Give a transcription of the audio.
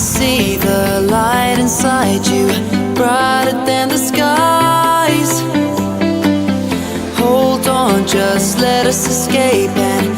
see the light inside you, brighter than the skies. Hold on, just let us escape and